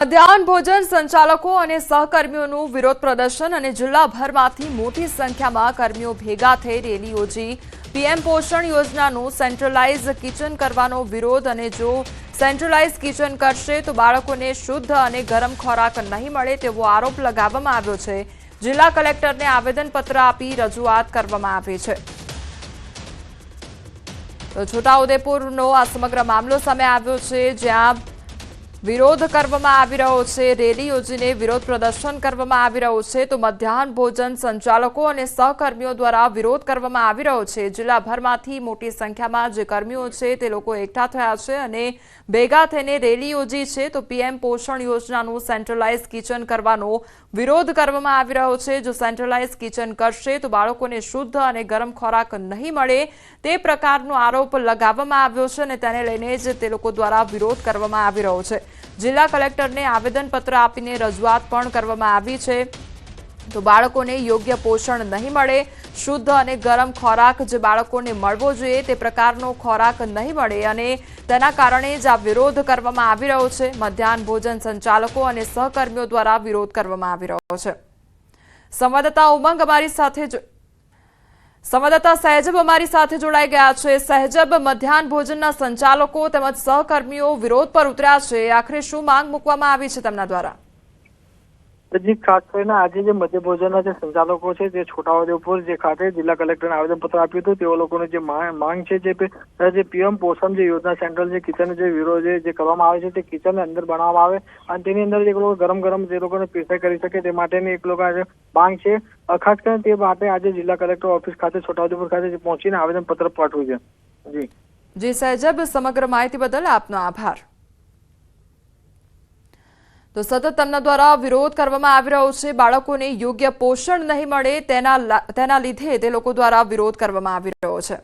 મધ્યાહન ભોજન સંચાલકો અને સહકર્મીઓનું વિરોધ પ્રદર્શન અને જિલ્લાભરમાંથી મોટી સંખ્યામાં કર્મીઓ ભેગા થઈ રેલી યોજી પીએમ પોષણ યોજનાનું સેન્ટ્રલાઇઝ કિચન કરવાનો વિરોધ અને જો સેન્ટ્રલાઇઝ કિચન કરશે તો બાળકોને શુદ્ધ અને ગરમ ખોરાક નહીં મળે તેવો આરોપ લગાવવામાં આવ્યો છે। જિલ્લા કલેક્ટરને આવેદનપત્ર આપી રજૂઆત કરવામાં આવી છે। તો છોટાઉદેપુરનો આ સમગ્ર મામલો સામે આવ્યો છે, જ્યાં વિરોધ કરવામાં આવી રહ્યો છે। રેલી યોજીને વિરોધ પ્રદર્શન કરવામાં આવી રહ્યું છે। તો મધ્યાહન ભોજન સંચાલકો અને સહકર્મીઓ દ્વારા વિરોધ કરવામાં આવી રહ્યો છે। જિલ્લાભરમાંથી મોટી સંખ્યામાં જે કર્મીઓ છે તે લોકો એકઠા થયા છે અને ભેગા થઈને રેલી યોજી છે। તો પીએમ પોષણ યોજનાનું સેન્ટ્રલાઇઝ કિચન કરવાનો વિરોધ કરવામાં આવી રહ્યો છે। જો સેન્ટ્રલાઇઝ કિચન કરશે તો બાળકોને શુદ્ધ અને ગરમ ખોરાક નહીં મળે તે પ્રકારનો આરોપ લગાવવામાં આવ્યો છે અને તેને લઈને જ તે લોકો દ્વારા વિરોધ કરવામાં આવી રહ્યો છે। જિલ્લા કલેક્ટરને આવેદનપત્ર આપીને રજૂઆત પણ કરવામાં આવી છે। તો બાળકોને યોગ્ય પોષણ નહીં મળે, શુદ્ધ અને ગરમ ખોરાક જે બાળકોને મળવો જોઈએ તે પ્રકારનો ખોરાક નહીં મળે અને તેના કારણે જ આ વિરોધ કરવામાં આવી રહ્યો છે। મધ્યાહન ભોજન સંચાલકો અને સહકર્મીઓ દ્વારા વિરોધ કરવામાં આવી રહ્યો છે। સંવાદદાતા ઉમંગ અમારી સાથે સંવાદદાતા સહેજબ અમારી સાથે જોડાઈ ગયા છે। સહેજબ, મધ્યાહન ભોજનના સંચાલકો તેમજ સહકર્મીઓ વિરોધ પર ઉતર્યા છે, આખરે શું માંગ મૂકવામાં આવી છે તેમના દ્વારા? ખાસ કરીને આજે જે મધ્ય ભોજનના જે સંચાલકો છે તે છોટાઉદેપુર જે ખાતે જિલ્લા કલેક્ટરને આવેદનપત્ર આપ્યું હતું। તેઓ લોકોની જે માંગ છે જે પીએમ પોષણ જે યોજના સેન્ટ્રલ જે કિચન જે વિરોધ જે કરવામાં આવે છે તે કિચનની અંદર બનાવવામાં આવે અને તેની અંદર જે લોકો ગરમ જે લોકોને પીરસાઈ કરી શકે તે માટેની એક લોકો માંગ છે। ખાસ કરીને તે માટે આજે જિલ્લા કલેક્ટર ઓફિસ ખાતે છોટાઉદેપુર ખાતે પહોંચીને આવેદનપત્ર પાઠવ્યું છે। જી સહેજબ, સમગ્ર માહિતી બદલ આપનો આભાર। તો સતત તેમના દ્વારા વિરોધ કરવામાં આવી રહ્યો છે। બાળકોને યોગ્ય પોષણ નહીં મળે તેના લીધે તે લોકો દ્વારા વિરોધ કરવામાં આવી રહ્યો છે।